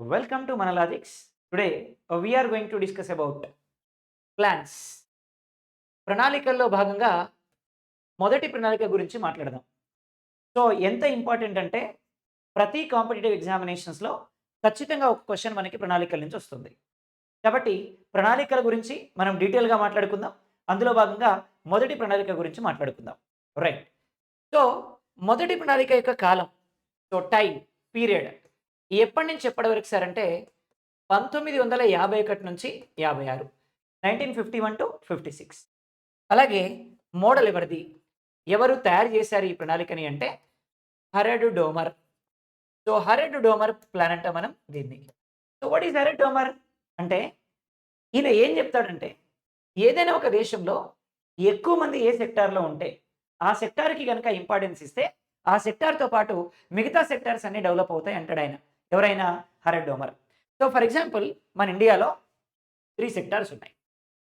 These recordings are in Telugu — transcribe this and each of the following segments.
Welcome to Manalogics. Today we are going to discuss about plans. ప్రణాళికల్లో భాగంగా మొదటి ప్రణాళిక గురించి మాట్లాడదాం. సో ఎంత ఇంపార్టెంట్ అంటే ప్రతి కాంపిటీటివ్ ఎగ్జామినేషన్స్‌లో ఖచ్చితంగా ఒక క్వెషన్ మనకి ప్రణాళికల నుంచి వస్తుంది. కాబట్టి ప్రణాళికల గురించి మనం డీటెయిల్‌గా మాట్లాడుకుందాం. అందులో భాగంగా మొదటి ప్రణాళిక గురించి మాట్లాడుకుందాం. రైట్. సో మొదటి ప్రణాళిక యొక్క కాలం, సో టైమ్, పీరియడ్ ఎప్పటి నుంచి ఎప్పటి వరకు సార్ అంటే 1951 నుంచి 56, 1951-56. అలాగే మోడల్ ఎవరిది? ఎవరు తయారు చేశారు ఈ ప్రణాళికని అంటే హరెడ్ డోమర్. సో హరెడ్ డోమర్ ప్లాన్ అంటాం మనం దీన్ని. సో వాట్ ఈస్ హరెడ్ డోమర్ అంటే ఈయన ఏం చెప్తాడంటే ఏదైనా ఒక దేశంలో ఎక్కువ మంది ఏ సెక్టార్‌లో ఉంటే ఆ సెక్టార్‌కి గనుక ఇంపార్టెన్స్ ఇస్తే ఆ సెక్టార్‌తో పాటు మిగతా సెక్టార్స్ అన్నీ డెవలప్ అవుతాయి అంటాడాయన. ఎవరైనా హరెడ్ డోమర్. సో ఫర్ ఎగ్జాంపుల్ మన ఇండియాలో 3 సెక్టార్స్ ఉన్నాయి.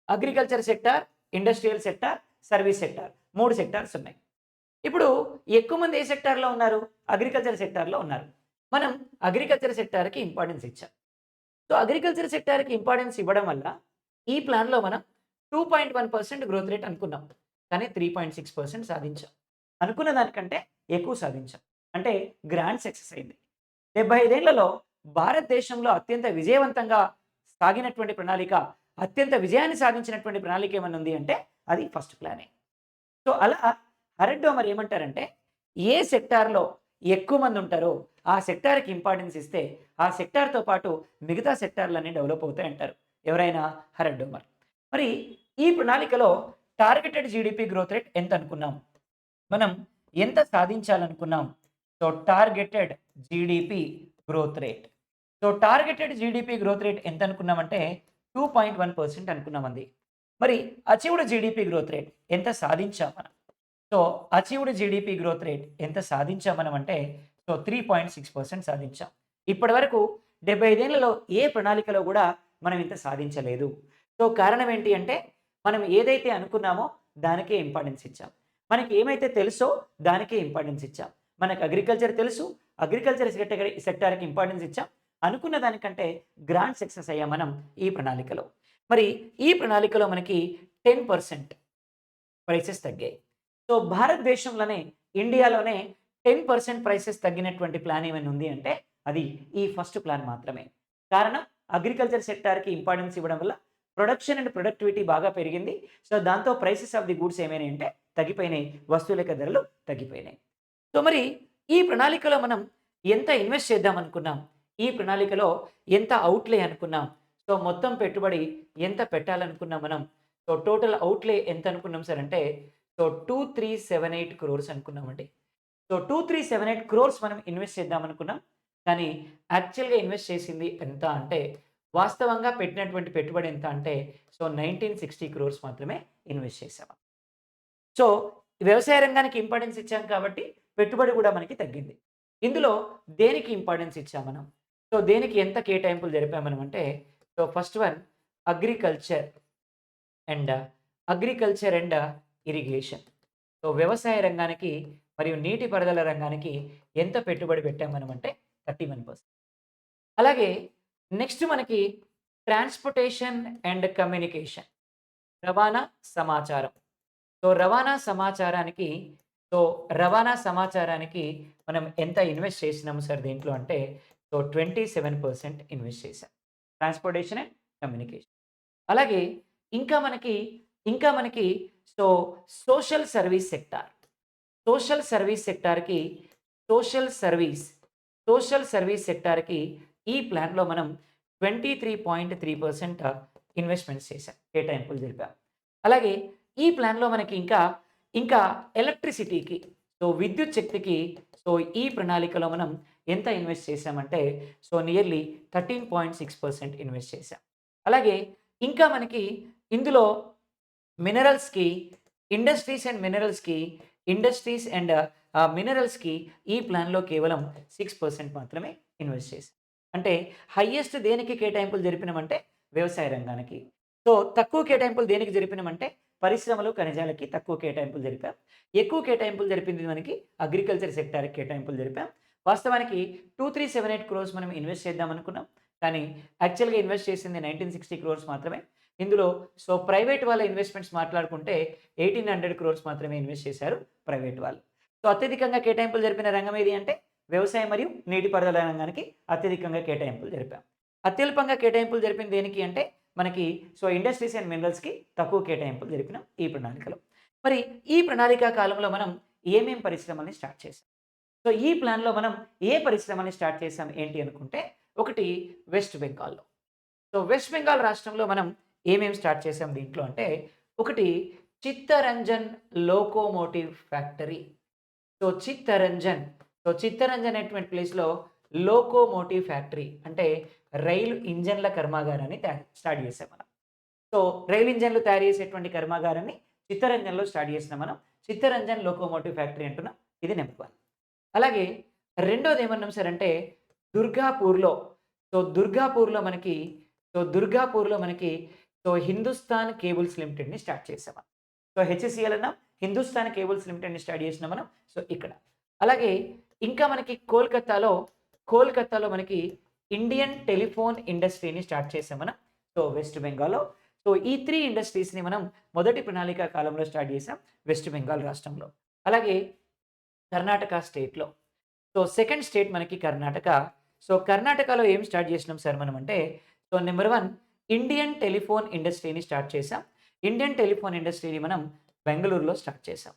Agriculture sector, industrial sector, service sector 3 sectors ఉన్నాయి. ఇప్పుడు ఎక్కువ మంది ఏ సెక్టార్‌లో ఉన్నారు? అగ్రికల్చర్ సెక్టార్‌లో ఉన్నారు. మనం అగ్రికల్చర్ సెక్టార్‌కి ఇంపార్టెన్స్ ఇచ్చాం. సో అగ్రికల్చర్ సెక్టార్‌కి ఇంపార్టెన్స్ ఇవ్వడం వల్ల ఈ ప్లాన్‌లో మనం 2.1% గ్రోత్ రేట్ అనుకున్నాం. కానీ 3.6% సాధించాం. అనుకున్న దానికంటే ఎక్కువ సాధించాం. అంటే గ్రాండ్ సక్సెస్ అయింది. 75 ఏళ్లలో భారతదేశంలో అత్యంత విజయవంతంగా సాగినటువంటి ప్రణాళిక, అత్యంత విజయాన్ని సాధించినటువంటి ప్రణాళిక ఏమన్నా ఉంది అంటే అది ఫస్ట్ ప్లానే. సో అలా హరెడ్ డోమర్ ఏమంటారంటే ఏ సెక్టార్‌లో ఎక్కువ మంది ఉంటారో ఆ సెక్టార్‌కి ఇంపార్టెన్స్ ఇస్తే ఆ సెక్టార్‌తో పాటు మిగతా సెక్టార్‌లన్నీ డెవలప్ అవుతాయి అంటారు. ఎవరైనా హరెడ్ డోమర్. మరి ఈ ప్రణాళికలో టార్గెటెడ్ జీడీపీ గ్రోత్ రేట్ ఎంత అనుకున్నాం? మనం ఎంత సాధించాలనుకున్నాం? So targeted GDP growth rate. So targeted GDP growth rate ఎంత అనుకున్నామంటే 2.1% అనుకున్నామండి. మరి అచీవ్డ్ జీడీపీ గ్రోత్ రేట్ ఎంత సాధించాం మనం? So achieved GDP growth rate ఎంత సాధించాం మనం అంటే సో 3.6% సాధించాం. ఇప్పటివరకు 75 ఏళ్లలో ఏ ప్రణాళికలో కూడా మనం ఇంత సాధించలేదు. సో కారణం ఏంటి అంటే మనం ఏదైతే అనుకున్నామో దానికే ఇంపార్టెన్స్ ఇచ్చాం. మనకి ఏమైతే తెలుసో దానికే ఇంపార్టెన్స్ ఇచ్చాం. మనకు అగ్రికల్చర్ తెలుసు. అగ్రికల్చర్ సెక్టార్‌కి ఇంపార్టెన్స్ ఇచ్చాం. అనుకున్న దానికంటే గ్రాండ్ సక్సెస్ అయ్యాం మనం ఈ ప్రణాళికలో. మరి ఈ ప్రణాళికలో మనకి 10% ప్రైసెస్ తగ్గాయి. సో భారతదేశంలోనే, ఇండియాలోనే 10% ప్రైసెస్ తగ్గినటువంటి ప్లాన్ ఏమైనా ఉంది అంటే అది ఈ ఫస్ట్ ప్లాన్ మాత్రమే. కారణం అగ్రికల్చర్ సెక్టార్‌కి ఇంపార్టెన్స్ ఇవ్వడం వల్ల ప్రొడక్షన్ అండ్ ప్రొడక్టివిటీ బాగా పెరిగింది. సో దాంతో ప్రైసెస్ ఆఫ్ ది గూడ్స్ ఏమైనాయి అంటే తగ్గిపోయినాయి. వస్తువుల యొక్క ధరలు తగ్గిపోయినాయి. సో మరి ఈ ప్రణాళికలో మనం ఎంత ఇన్వెస్ట్ చేద్దాం అనుకున్నాం? ఈ ప్రణాళికలో ఎంత ఔట్‌లే అనుకున్నాం? సో మొత్తం పెట్టుబడి ఎంత పెట్టాలనుకున్నాం మనం? సో టోటల్ ఔట్‌లే ఎంత అనుకున్నాం సార్ అంటే సో 2378 క్రోర్స్ అనుకున్నామండి. సో 2378 క్రోర్స్ మనం ఇన్వెస్ట్ చేద్దాం అనుకున్నాం. కానీ యాక్చువల్‌గా ఇన్వెస్ట్ చేసింది ఎంత అంటే వాస్తవంగా పెట్టినటువంటి పెట్టుబడి ఎంత అంటే సో 1960 క్రోర్స్ మాత్రమే ఇన్వెస్ట్ చేశాం. సో వ్యవసాయ రంగానికి ఇంపార్టెన్స్ ఇచ్చాం కాబట్టి పెట్టుబడి కూడా మనకి తగ్గింది. ఇందులో దేనికి ఇంపార్టెన్స్ ఇచ్చాం మనం? సో దేనికి ఎంత కేటాయింపులు జరిపాం మనం అంటే so first one agriculture and and irrigation. So వ్యవసాయ రంగానికి మరియు నీటిపారుదల రంగానికి ఎంత పెట్టుబడి పెట్టాం మనం అంటే 31%. అలాగే నెక్స్ట్ మనకి ట్రాన్స్‌పోర్టేషన్ అండ్ కమ్యూనికేషన్, రవాణా, సమాచారం. సో రవాణా సమాచారానికి మనం ఎంత ఇన్వెస్ట్ చేసినాము సార్ దీంట్లో అంటే సో 27% ఇన్వెస్ట్ చేశాం. Transportation and communication. అలాగే ఇంకా మనకి, ఇంకా మనకి so social service sector. Social service సెక్టార్‌కి సోషల్ సర్వీస్, సోషల్ సర్వీస్ సెక్టార్‌కి ఈ ప్లాన్‌లో మనం 23.3% ఇన్వెస్ట్‌మెంట్స్ చేశాం. కేటాయింపులు జరిపాం. అలాగే ఈ ప్లాన్‌లో మనకి ఇంకా ఎలక్ట్రిసిటీకి, సో విద్యుత్ శక్తికి సో ఈ ప్రణాళికలో మనం ఎంత ఇన్వెస్ట్ చేశామంటే సో నియర్లీ 13.6% ఇన్వెస్ట్ చేశాం. అలాగే ఇంకా మనకి ఇందులో మినరల్స్‌కి, ఇండస్ట్రీస్ అండ్ మినరల్స్‌కి ఈ ప్లాన్‌లో కేవలం 6% మాత్రమే ఇన్వెస్ట్ చేశాం. అంటే హైయెస్ట్ దేనికి కేటాయింపులు జరిపినామంటే వ్యవసాయ రంగానికి. సో తక్కువ కేటాయింపులు దేనికి జరిపినామంటే పరిశ్రమలు, ఖనిజాలకి తక్కువ కేటాయింపులు జరిపాం. ఎక్కువ కేటాయింపులు జరిపింది మనకి అగ్రికల్చర్ సెక్టార్‌కి కేటాయింపులు జరిపాం. వాస్తవానికి 2378 క్రోర్స్ మనం ఇన్వెస్ట్ చేద్దాం అనుకున్నాం. కానీ యాక్చువల్‌గా ఇన్వెస్ట్ చేసింది 1960 క్రోర్స్ మాత్రమే. ఇందులో సో ప్రైవేట్ వాళ్ళ ఇన్వెస్ట్‌మెంట్స్ మాట్లాడుకుంటే 1800 క్రోర్స్ మాత్రమే ఇన్వెస్ట్ చేశారు ప్రైవేట్ వాళ్ళు. సో అత్యధికంగా కేటాయింపులు జరిపిన రంగం ఏది అంటే వ్యవసాయం మరియు నీటిపారుదల రంగానికి అత్యధికంగా కేటాయింపులు జరిపాం. అత్యల్పంగా కేటాయింపులు జరిపింది దేనికి అంటే మనకి సో ఇండస్ట్రీస్ అండ్ మినరల్స్‌కి తక్కువ కేటాయింపులు జరిపినాం ఈ ప్రణాళికలో. మరి ఈ ప్రణాళిక కాలంలో మనం ఏమేం పరిశ్రమల్ని స్టార్ట్ చేసాం? సో ఈ ప్లాన్‌లో మనం ఏ పరిశ్రమని స్టార్ట్ చేసాం ఏంటి అనుకుంటే ఒకటి వెస్ట్ బెంగాల్‌లో. సో వెస్ట్ బెంగాల్ రాష్ట్రంలో మనం ఏమేమి స్టార్ట్ చేసాం దీంట్లో అంటే ఒకటి చిత్తరంజన్ లోకోమోటివ్ ఫ్యాక్టరీ. చిత్తరంజన్ అనేటువంటి ప్లేస్‌లో లోకోమోటివ్ ఫ్యాక్టరీ అంటే రైలు ఇంజన్‌ల కర్మాగారాన్ని స్టార్ట్ చేసాం మనం. సో రైలు ఇంజన్‌లు తయారు చేసేటువంటి కర్మాగారాన్ని చిత్తరంజన్‌లో స్టార్ట్ చేసినాం మనం. చిత్తరంజన్ లోకోమోటివ్ ఫ్యాక్టరీ అంటున్నాం. ఇది నెంబర్ 1. అలాగే రెండోది ఏమన్నాం సార్ అంటే దుర్గాపూర్‌లో దుర్గాపూర్‌లో మనకి హిందుస్థాన్ కేబుల్స్ లిమిటెడ్‌ని స్టార్ట్ చేసాం. సో హెచ్‌సిఎల్ అన్నాం. హిందుస్థాన్ కేబుల్స్ లిమిటెడ్‌ని స్టార్ట్ చేసినాం మనం. సో ఇక్కడ. అలాగే ఇంకా మనకి కోల్‌కత్తాలో మనకి ఇండియన్ టెలిఫోన్ ఇండస్ట్రీని స్టార్ట్ చేసాం మనం. సో వెస్ట్ బెంగాల్‌లో. సో ఈ 3 ఇండస్ట్రీస్‌ని మనం మొదటి ప్రణాళిక కాలంలో స్టార్ట్ చేసాం వెస్ట్ బెంగాల్ రాష్ట్రంలో. అలాగే కర్ణాటక స్టేట్‌లో. సో సెకండ్ స్టేట్ మనకి కర్ణాటక. సో కర్ణాటకలో ఏం స్టార్ట్ చేసినాం సార్ మనం అంటే సో నెంబర్ 1 ఇండియన్ టెలిఫోన్ ఇండస్ట్రీని స్టార్ట్ చేసాం. ఇండియన్ టెలిఫోన్ ఇండస్ట్రీని మనం బెంగుళూరులో స్టార్ట్ చేసాం.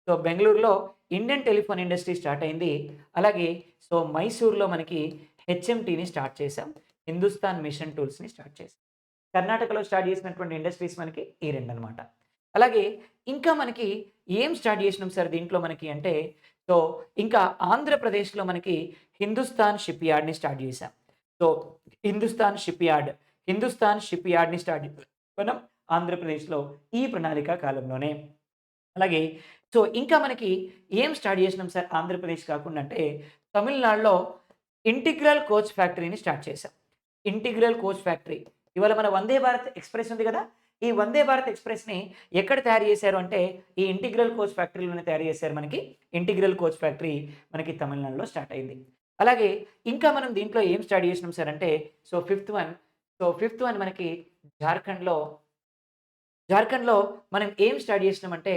సో బెంగుళూరులో ఇండియన్ టెలిఫోన్ ఇండస్ట్రీ స్టార్ట్ అయింది. అలాగే సో మైసూర్‌లో మనకి హెచ్ఎంటీని స్టార్ట్ చేసాం. హిందుస్థాన్ మిషన్ టూల్స్‌ని స్టార్ట్ చేసాం. కర్ణాటకలో స్టార్ట్ చేసినటువంటి ఇండస్ట్రీస్ మనకి ఈ 2 అన్నమాట. అలాగే ఇంకా మనకి ఏం స్టార్ట్ చేసినాం సార్ దీంట్లో మనకి అంటే సో ఇంకా ఆంధ్రప్రదేశ్‌లో మనకి హిందుస్థాన్ షిప్ యార్డ్‌ని స్టార్ట్ చేసాం. సో హిందుస్థాన్ షిప్ యార్డ్‌ని స్టార్ట్ చేసాం మనం ఆంధ్రప్రదేశ్‌లో ఈ ప్రణాళిక కాలంలోనే. అలాగే సో ఇంకా మనకి ఏం స్టార్ట్ చేసినాం సార్ ఆంధ్రప్రదేశ్ కాకుండా అంటే తమిళనాడులో ఇంటిగ్రల్ కోచ్ ఫ్యాక్టరీని స్టార్ట్ చేసాం. Integral coach factory. ఇవాళ మన వందే భారత్ ఎక్స్‌ప్రెస్ ఉంది కదా! ఈ వందే భారత్ ఎక్స్‌ప్రెస్‌ని ఎక్కడ తయారు చేశారు అంటే ఈ ఇంటిగ్రల్ కోచ్ ఫ్యాక్టరీలోనే తయారు చేశారు మనకి. ఇంటిగ్రల్ కోచ్ ఫ్యాక్టరీ మనకి తమిళనాడులో స్టార్ట్ అయింది. అలాగే ఇంకా మనం దీంట్లో ఏం స్టార్ట్ చేసినాం సార్ అంటే ఫిఫ్త్ వన్ మనకి జార్ఖండ్‌లో జార్ఖండ్‌లో మనం ఏం స్టార్ట్ చేసినామంటే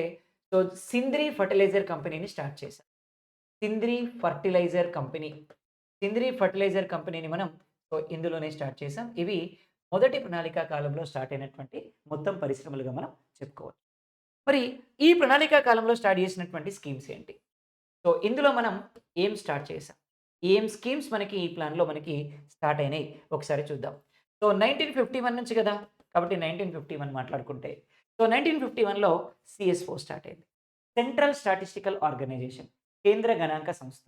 సో సింద్రి ఫర్టిలైజర్ కంపెనీని స్టార్ట్ చేసాం. Sindri fertiliser company. Sindri fertiliser కంపెనీని మనం సో ఇందులోనే స్టార్ట్ చేసాం. ఇవి మొదటి ప్రణాళిక కాలంలో స్టార్ట్ అయినటువంటి మొత్తం పరిశ్రమలుగా మనం చెప్పుకోవచ్చు. మరి ఈ ప్రణాళిక కాలంలో స్టార్ట్ చేసినటువంటి స్కీమ్స్ ఏంటి? సో ఇందులో మనం ఏం స్టార్ట్ చేసాం? ఏం స్కీమ్స్ మనకి ఈ ప్లాన్‌లో మనకి స్టార్ట్ అయినాయి ఒకసారి చూద్దాం. సో 1951 నుంచి కదా! కాబట్టి 1951 మాట్లాడుకుంటే సో 1951లో సీఎస్ఓ స్టార్ట్ అయింది. Central statistical organisation. కేంద్ర గణాంక సంస్థ.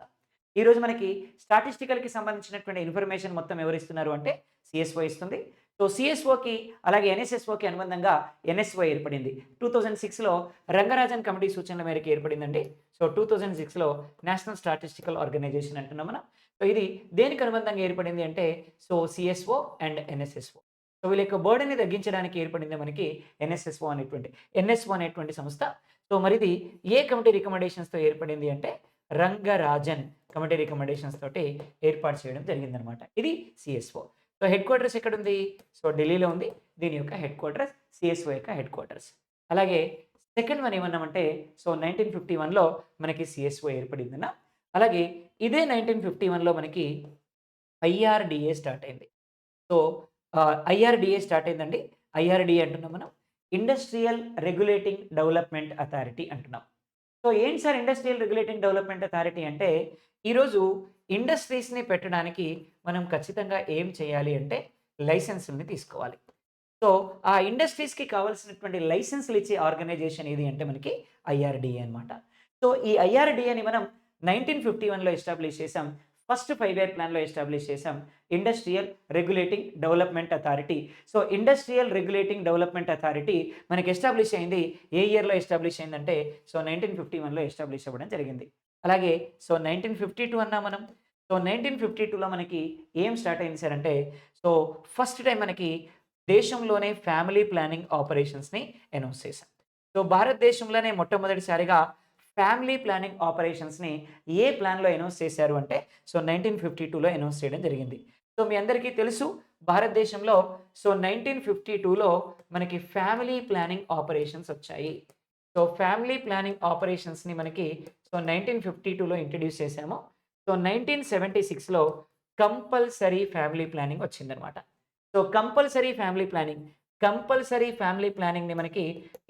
ఈరోజు మనకి స్టాటిస్టికల్‌కి సంబంధించినటువంటి ఇన్ఫర్మేషన్ మొత్తం ఎవరిస్తున్నారు అంటే సీఎస్ఓ ఇస్తుంది. సో సీఎస్ఓకి అలాగే ఎన్ఎస్ఎస్ఓకి అనుబంధంగా ఎన్ఎస్ఓ ఏర్పడింది. 2006లో రంగరాజన్ కమిటీ సూచనల మేరకు ఏర్పడిందండి. సో 2006లో నేషనల్ స్టాటిస్టికల్ ఆర్గనైజేషన్ అంటున్నాం మనం. సో ఇది దేనికి అనుబంధంగా ఏర్పడింది అంటే so CSO and NSSO. So వీళ్ళ యొక్క బర్డెన్‌ని తగ్గించడానికి ఏర్పడింది మనకి ఎన్ఎస్ఓ అనేటువంటి సంస్థ. సో మరిది ఏ కమిటీ రికమెండేషన్స్‌తో ఏర్పడింది అంటే రంగరాజన్ కమిటీ రికమెండేషన్స్ తోటి ఏర్పాటు చేయడం జరిగిందనమాట. ఇది సీఎస్ఓ. సో హెడ్ క్వార్టర్స్ ఎక్కడుంది? సో ఢిల్లీలో ఉంది. దీని యొక్క హెడ్ క్వార్టర్స్ సీఎస్ఓ యొక్క హెడ్ క్వార్టర్స్. అలాగే సెకండ్ వన్ ఏమన్నామంటే సో 1951లో మనకి సీఎస్ఓ ఏర్పడిందన్న. అలాగే ఇదే 1951లో మనకి ఐఆర్‌డీఏ స్టార్ట్ అయింది. సో ఐఆర్‌డీఏ స్టార్ట్ అయిందండి. ఐఆర్‌డీఏ అంటున్నాం మనం. ఇండస్ట్రియల్ రెగ్యులేటింగ్ డెవలప్‌మెంట్ అథారిటీ అంటున్నాం. సో ఏంటి sir industrial regulating development authority అంటే ఈరోజు ఇండస్ట్రీస్‌ని పెట్టడానికి మనం ఖచ్చితంగా ఏం చేయాలి అంటే లైసెన్సుల్ని తీసుకోవాలి. సో ఆ ఇండస్ట్రీస్‌కి కావాల్సినటువంటి లైసెన్సులు ఇచ్చే ఆర్గనైజేషన్ ఏది అంటే మనకి ఐఆర్‌డీఏ అన్నమాట. సో ఈ ఐఆర్‌డీఏని మనం 1951లో ఎస్టాబ్లిష్ చేసాం. ఫస్ట్ 5 ఇయర్ ప్లాన్‌లో ఎస్టాబ్లిష్ చేసాం. Industrial regulating development authority. So industrial regulating development authority మనకి ఎస్టాబ్లిష్ అయింది. ఏ ఇయర్‌లో ఎస్టాబ్లిష్ అయిందంటే సో 1951లో ఎస్టాబ్లిష్ అవ్వడం జరిగింది. అలాగే సో 1952 అన్నాం మనం. సో 1952లో మనకి ఏం స్టార్ట్ అయింది సార్ అంటే సో ఫస్ట్ టైమ్ మనకి దేశంలోనే ఫ్యామిలీ ప్లానింగ్ ఆపరేషన్స్‌ని అనౌన్స్ చేశాం. సో భారతదేశంలోనే మొట్టమొదటిసారిగా ఫ్యామిలీ ప్లానింగ్ ఆపరేషన్స్ని ఏ ప్లాన్లో అనౌన్స్ చేశారు అంటే సో 1952లో అనౌన్స్ చేయడం జరిగింది. సో మీ అందరికీ తెలుసు భారతదేశంలో సో 1952లో మనకి ఫ్యామిలీ ప్లానింగ్ ఆపరేషన్స్ వచ్చాయి. సో ఫ్యామిలీ ప్లానింగ్ ఆపరేషన్స్ని మనకి సో 1952లో ఇంట్రడ్యూస్ చేశాము. సో 1976లో కంపల్సరీ ఫ్యామిలీ ప్లానింగ్ వచ్చిందనమాట. సో కంపల్సరీ ఫ్యామిలీ ప్లానింగ్ని మనకి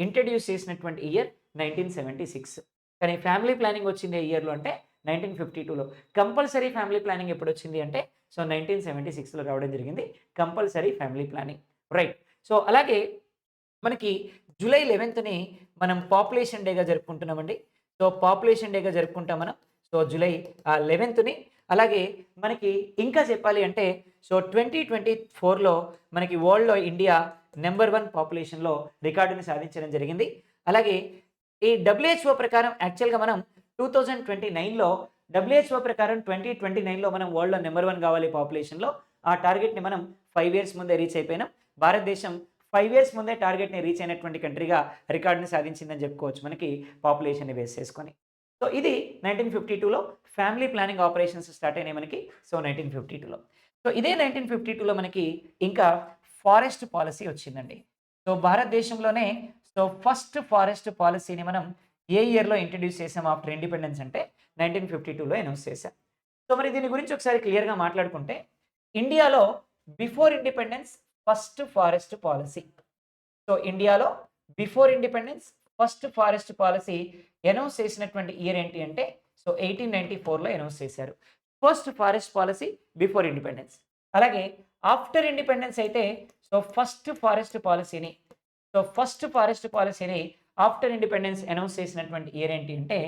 ఇంట్రడ్యూస్ చేసినటువంటి ఇయర్ 1976. కానీ ఫ్యామిలీ ప్లానింగ్ వచ్చింది ఏ ఇయర్‌లో అంటే 1952లో. కంపల్సరీ ఫ్యామిలీ ప్లానింగ్ ఎప్పుడొచ్చింది అంటే సో 1976లో రావడం జరిగింది. Compulsory family planning. Right. So అలాగే మనకి జూలై 11ని మనం పాపులేషన్ డేగా జరుపుకుంటున్నామండి. సో పాపులేషన్ డేగా జరుపుకుంటాం మనం. సో జూలై 11ని అలాగే మనకి ఇంకా చెప్పాలి అంటే సో 2024లో మనకి వరల్డ్‌లో ఇండియా నంబర్ 1 పాపులేషన్‌లో రికార్డుని సాధించడం జరిగింది. అలాగే ఈ డబ్ల్యూహెచ్ఓ ప్రకారం యాక్చువల్‌గా మనం 2029లో డబ్ల్యూహెచ్ఓ ప్రకారం 2029లో మనం వరల్డ్‌లో నంబర్ 1 కావాలి పాపులేషన్‌లో. ఆ టార్గెట్‌ని మనం 5 ఇయర్స్ ముందే రీచ్ అయిపోయినాం. భారతదేశం 5 ఇయర్స్ ముందే టార్గెట్‌ని రీచ్ అయినటువంటి కంట్రీగా రికార్డ్‌ని సాధించిందని చెప్పుకోవచ్చు మనకి పాపులేషన్‌ని బేస్ చేసుకొని. సో ఇది 1952లో ఫ్యామిలీ ప్లానింగ్ ఆపరేషన్స్ స్టార్ట్ అయినాయి మనకి. సో 1952లో. సో ఇదే 1952లో మనకి ఇంకా ఫారెస్ట్ పాలసీ వచ్చిందండి. సో భారతదేశంలోనే సో ఫస్ట్ ఫారెస్ట్ పాలసీని మనం ఏ ఇయర్‌లో ఇంట్రడ్యూస్ చేసాం ఆఫ్టర్ ఇండిపెండెన్స్ అంటే 1952లో అనౌన్స్ చేశాం. సో మరి దీని గురించి ఒకసారి క్లియర్‌గా మాట్లాడుకుంటే ఇండియాలో before independence first forest policy. So ఇండియాలో before independence first forest policy announce చేసినటువంటి ఇయర్ ఏంటి అంటే సో 1894లో అనౌన్స్ చేశారు. First forest policy before independence. అలాగే ఆఫ్టర్ ఇండిపెండెన్స్ అయితే సో ఫస్ట్ ఫారెస్ట్ పాలసీని ఆఫ్టర్ ఇండిపెండెన్స్ అనౌన్స్ చేసినటువంటి ఇయర్ ఏంటి అంటే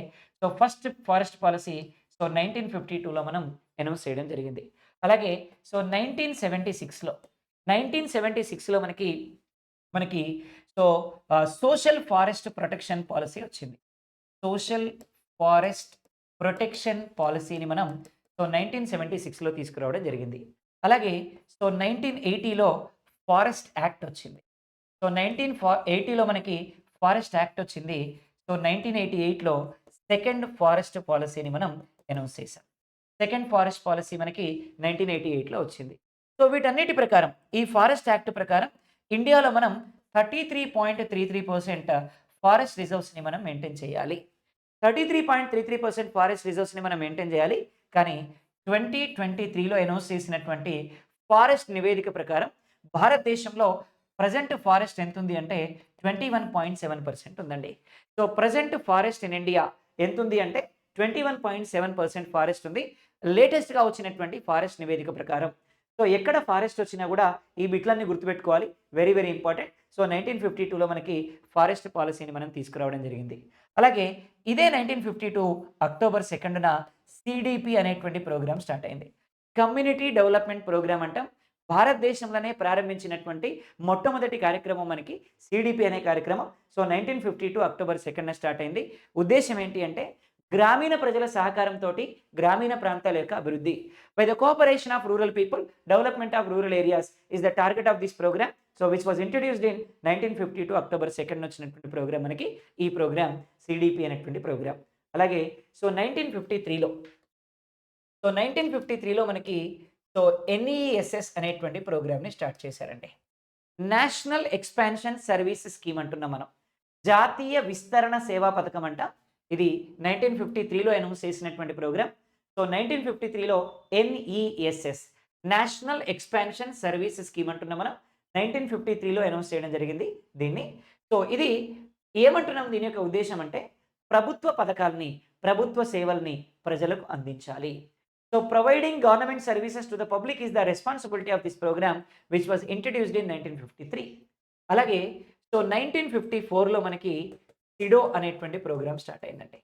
so first forest policy so 1952లో మనం అనౌన్స్ చేయడం జరిగింది. అలాగే సో 1976లో మనకి మనకి so social forest protection policy వచ్చింది. సోషల్ ఫారెస్ట్ ప్రొటెక్షన్ పాలసీని మనం సో 1976లో తీసుకురావడం జరిగింది. అలాగే సో 1980లో ఫారెస్ట్ యాక్ట్ వచ్చింది. సో 1980లో మనకి ఫారెస్ట్ యాక్ట్ వచ్చింది. సో 1988లో సెకండ్ ఫారెస్ట్ పాలసీని మనం అనౌన్స్ చేసాం. సెకండ్ ఫారెస్ట్ పాలసీ మనకి 1988లో వచ్చింది. సో వీటన్నిటి ప్రకారం ఈ ఫారెస్ట్ యాక్ట్ ప్రకారం ఇండియాలో మనం 33.33% ఫారెస్ట్ రిజర్వ్స్‌ని మనం మెయింటైన్ చేయాలి. 33.33% ఫారెస్ట్ రిజర్వ్స్‌ని మనం మెయింటైన్ చేయాలి. కానీ 2023లో అనౌన్స్ చేసినటువంటి ఫారెస్ట్ నివేదిక ప్రకారం భారతదేశంలో ప్రెజెంట్ ఫారెస్ట్ ఎంతుంది అంటే 21.7% ఉందండి. So present forest in India ఎంతుంది అంటే 21.7% ఫారెస్ట్ ఉంది. లేటెస్ట్‌గా వచ్చినటువంటి ఫారెస్ట్ నివేదిక ప్రకారం. సో ఎక్కడ ఫారెస్ట్ వచ్చినా కూడా ఈ బిట్లన్నీ గుర్తుపెట్టుకోవాలి. Very very important. సో 1952లో మనకి ఫారెస్ట్ పాలసీని మనం తీసుకురావడం జరిగింది. అలాగే ఇదే 1952 అక్టోబర్ 2న సీడీపీ అనేటువంటి ప్రోగ్రామ్ స్టార్ట్ అయింది. కమ్యూనిటీ డెవలప్మెంట్ ప్రోగ్రామ్ అంటాం. భారతదేశంలోనే ప్రారంభించినటువంటి మొట్టమొదటి కార్యక్రమం మనకి సీడీపీ అనే కార్యక్రమం. సో 1952 అక్టోబర్ 2న స్టార్ట్ అయింది. ఉద్దేశ్యం ఏంటి అంటే గ్రామీణ ప్రజల సహకారంతోటి గ్రామీణ ప్రాంతాల యొక్క అభివృద్ధి. By the cooperation of rural people development of rural areas is the target of this programme. So which was introduced in 1952 October 2న వచ్చినటువంటి ప్రోగ్రామ్ మనకి ఈ ప్రోగ్రామ్ సీడీపీ అనేటువంటి ప్రోగ్రామ్. అలాగే సో 1953లో మనకి సో ఎన్ఈఎస్ఎస్ అనేటువంటి ప్రోగ్రామ్‌ని స్టార్ట్ చేశారండి. నేషనల్ ఎక్స్‌పాన్షన్ సర్వీస్ స్కీమ్ అంటున్నాం మనం. జాతీయ విస్తరణ సేవా పథకం అంట. ఇది 1953లో అనౌన్స్ చేసినటువంటి ప్రోగ్రామ్. సో 1953లో NESS national expansion service scheme అంటున్నాం మనం. 1953లో అనౌన్స్ చేయడం జరిగింది దీన్ని. సో ఇది ఏమంటున్నాం దీని యొక్క ఉద్దేశ్యం అంటే ప్రభుత్వ పథకాల్ని, ప్రభుత్వ సేవల్ని ప్రజలకు అందించాలి. So providing government services to the public is the responsibility of this programme which was introduced in 1953. అలాగే సో 1954లో మనకి సిడో అనేటువంటి ప్రోగ్రామ్ స్టార్ట్ అయిందండి.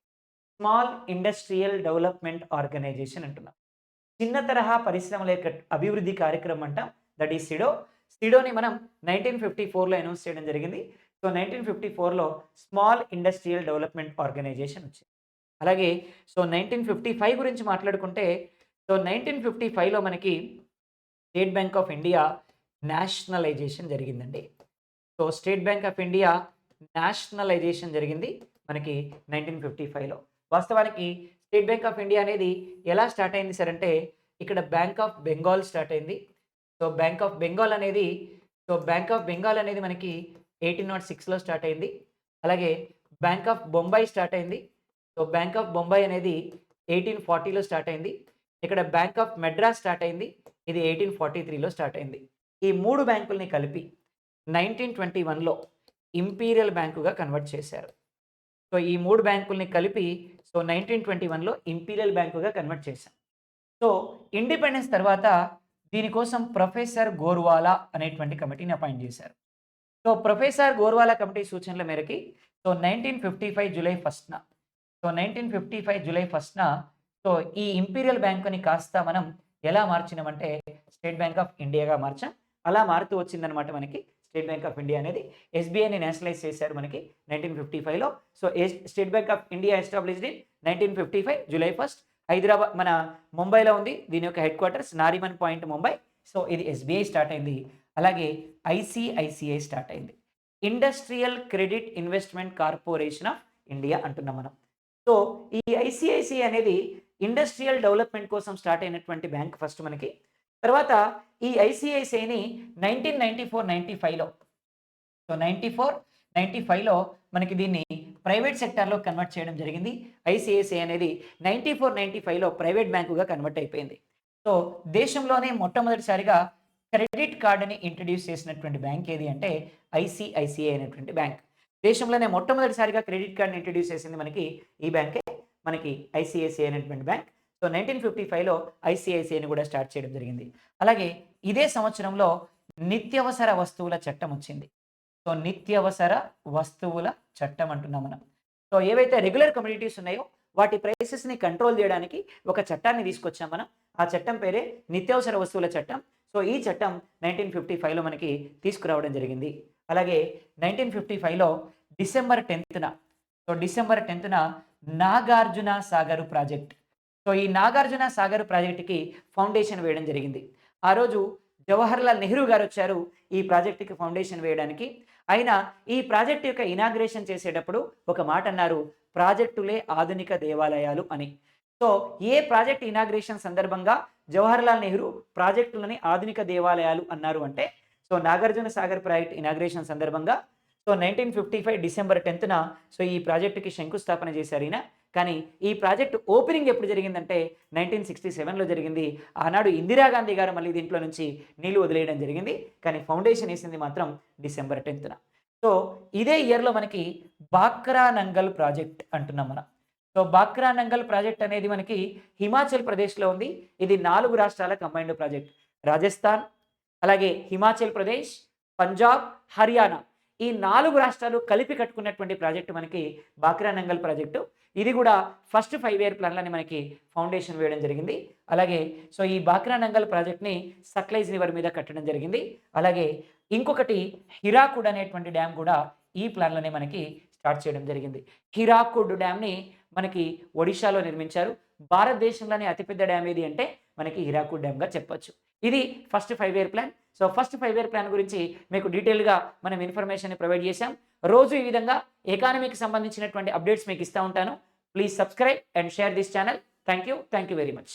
స్మాల్ ఇండస్ట్రియల్ డెవలప్మెంట్ ఆర్గనైజేషన్ అంటున్నాం. చిన్న తరహా పరిశ్రమల యొక్క అభివృద్ధి కార్యక్రమం అంటాం. That is సిడో. సిడోని మనం 1954లో అనౌన్స్ చేయడం జరిగింది. సో 1954లో స్మాల్ ఇండస్ట్రియల్ డెవలప్మెంట్ ఆర్గనైజేషన్ వచ్చింది. అలాగే సో 1955 గురించి మాట్లాడుకుంటే సో 1955లో మనకి State Bank of India nationalisation జరిగిందండి. So State Bank of India nationalisation జరిగింది మనకి 1955లో. వాస్తవానికి స్టేట్ బ్యాంక్ ఆఫ్ ఇండియా అనేది ఎలా స్టార్ట్ అయింది సార్ అంటే, ఇక్కడ బ్యాంక్ ఆఫ్ బెంగాల్ స్టార్ట్ అయింది. సో, బ్యాంక్ ఆఫ్ బెంగాల్ అనేది మనకి 1806లో స్టార్ట్ అయింది. అలాగే బ్యాంక్ ఆఫ్ బొంబాయి స్టార్ట్ అయింది. సో, బ్యాంక్ ఆఫ్ బొంబాయి అనేది 1840లో స్టార్ట్ అయింది. ఇక్కడ బ్యాంక్ ఆఫ్ మెడ్రాస్ స్టార్ట్ అయింది. ఇది 1843లో స్టార్ట్ అయింది. ఈ 3 బ్యాంకుల్ని కలిపి 1921లో ఇంపీరియల్ బ్యాంకుగా కన్వర్ట్ చేశారు. సో, ఈ 3 బ్యాంకుల్ని కలిపి 1921లో ఇంపీరియల్ బ్యాంకుగా కన్వర్ట్ చేశాం. సో, ఇండిపెండెన్స్ తర్వాత దీనికోసం ప్రొఫెసర్ గోర్వాలా అనేటువంటి కమిటీని అపాయింట్ చేశారు. సో, ప్రొఫెసర్ గోర్వాలా కమిటీ సూచనల మేరకి 1955 జూలై 1న 1955 జూలై 1న ఈ ఇంపీరియల్ బ్యాంకుని కాస్త మనం ఎలా మార్చినామంటే స్టేట్ బ్యాంక్ ఆఫ్ ఇండియాగా మార్చాం. అలా మారుతూ వచ్చిందనమాట మనకి స్టేట్ బ్యాంక్ ఆఫ్ ఇండియా అనేది. ఎస్బీఐని నేషనలైజ్ చేశారు మనకి 1955లో. So, State Bank of India established in 1955 July 1. Hyderabad మన ముంబైలో ఉంది. దీని యొక్క headquarters Nariman point Mumbai. So, ఇది ఎస్బీఐ స్టార్ట్ అయింది. అలాగే ఐసీఐసీఐ స్టార్ట్ అయింది. Industrial credit investment corporation of India అంటున్నాం మనం. సో, ఈ ఐసీఐసీఐ అనేది ఇండస్ట్రియల్ డెవలప్మెంట్ కోసం స్టార్ట్ అయినటువంటి బ్యాంక్ ఫస్ట్ మనకి. తర్వాత ఈ ఐసీఐసీఐని 1994-95లో 94-95లో మనకి దీన్ని ప్రైవేట్ సెక్టార్లో కన్వర్ట్ చేయడం జరిగింది. ఐసీఐసీఐ అనేది 94-95లో ప్రైవేట్ బ్యాంకుగా కన్వర్ట్ అయిపోయింది. సో, దేశంలోనే మొట్టమొదటిసారిగా క్రెడిట్ కార్డుని ఇంట్రడ్యూస్ చేసినటువంటి బ్యాంక్ ఏది అంటే ఐసీఐసీఐ అనేటువంటి బ్యాంక్. దేశంలోనే మొట్టమొదటిసారిగా క్రెడిట్ కార్డ్ని ఇంట్రడ్యూస్ చేసింది మనకి ఈ బ్యాంకే, మనకి ఐసీఐసీఐ అనేటువంటి బ్యాంక్. సో, 1955లో ఐసీఐసీఐని కూడా స్టార్ట్ చేయడం జరిగింది. అలాగే ఇదే సంవత్సరంలో నిత్యావసర వస్తువుల చట్టం వచ్చింది. సో, నిత్యావసర వస్తువుల చట్టం అంటున్నాం మనం. సో, ఏవైతే రెగ్యులర్ కమోడిటీస్ ఉన్నాయో వాటి ప్రైసెస్ని కంట్రోల్ చేయడానికి ఒక చట్టాన్ని తీసుకొచ్చాం మనం. ఆ చట్టం పేరే నిత్యావసర వస్తువుల చట్టం. సో, ఈ చట్టం 1955లో మనకి తీసుకురావడం జరిగింది. అలాగే 1955లో డిసెంబర్ 10న నాగార్జున సాగర్ ప్రాజెక్ట్. సో, ఈ నాగార్జున సాగర్ ప్రాజెక్టుకి ఫౌండేషన్ వేయడం జరిగింది. ఆ రోజు జవహర్లాల్ నెహ్రూ గారు వచ్చారు ఈ ప్రాజెక్టుకి ఫౌండేషన్ వేయడానికి. ఆయన ఈ ప్రాజెక్టు యొక్క ఇనాగ్రేషన్ చేసేటప్పుడు ఒక మాట అన్నారు, ప్రాజెక్టులే ఆధునిక దేవాలయాలు అని. సో, ఏ ప్రాజెక్ట్ ఇనాగ్రేషన్ సందర్భంగా జవహర్లాల్ నెహ్రూ ప్రాజెక్టులని ఆధునిక దేవాలయాలు అన్నారు అంటే నాగార్జున సాగర్ ప్రాజెక్ట్ ఇనాగ్రేషన్ సందర్భంగా 1955 డిసెంబర్ 10న ఈ ప్రాజెక్టుకి శంకుస్థాపన చేశారు ఈయన. కానీ ఈ ప్రాజెక్టు ఓపెనింగ్ ఎప్పుడు జరిగిందంటే 1967లో జరిగింది. ఆనాడు ఇందిరాగాంధీ గారు మళ్ళీ దీంట్లో నుంచి నీళ్లు వదిలేయడం జరిగింది. కానీ ఫౌండేషన్ వేసింది మాత్రం డిసెంబర్ 10న. సో, ఇదే ఇయర్లో మనకి బాక్రా నంగల్ ప్రాజెక్ట్ అంటున్నాం మనం. సో, బాక్రా నంగల్ ప్రాజెక్ట్ అనేది మనకి హిమాచల్ ప్రదేశ్లో ఉంది. ఇది 4 రాష్ట్రాల కంబైన్డ్ ప్రాజెక్ట్. రాజస్థాన్, అలాగే హిమాచల్ ప్రదేశ్, పంజాబ్, హర్యానా ఈ 4 రాష్ట్రాలు కలిపి కట్టుకున్నటువంటి ప్రాజెక్టు మనకి బాక్రా నంగల్ ప్రాజెక్టు. ఇది కూడా ఫస్ట్ 5 ఇయర్ ప్లాన్లని మనకి ఫౌండేషన్ వేయడం జరిగింది. అలాగే ఈ బాక్రా నంగల్ ప్రాజెక్ట్ని సట్లెజ్ రివర్ మీద కట్టడం జరిగింది. అలాగే ఇంకొకటి హిరాకుడ్ అనేటువంటి డ్యామ్ కూడా ఈ ప్లాన్లోనే మనకి స్టార్ట్ చేయడం జరిగింది. హిరాకుడ్ డ్యామ్ని మనకి ఒడిశాలో నిర్మించారు. భారతదేశంలోనే అతిపెద్ద డ్యామ్ ఏది అంటే మనకి హిరాకుడ్ డ్యామ్గా చెప్పొచ్చు. ఇది first 5 year plan. So, first 5 year plan గురించి మీకు డీటెయిల్గా మనం ఇన్ఫర్మేషన్ ప్రొవైడ్ చేశాం. రోజు ఈ విధంగా ఎకానమీకి సంబంధించినటువంటి అప్డేట్స్ మీకు ఇస్తూ ఉంటాను. Please subscribe and share this channel. Thank you very much.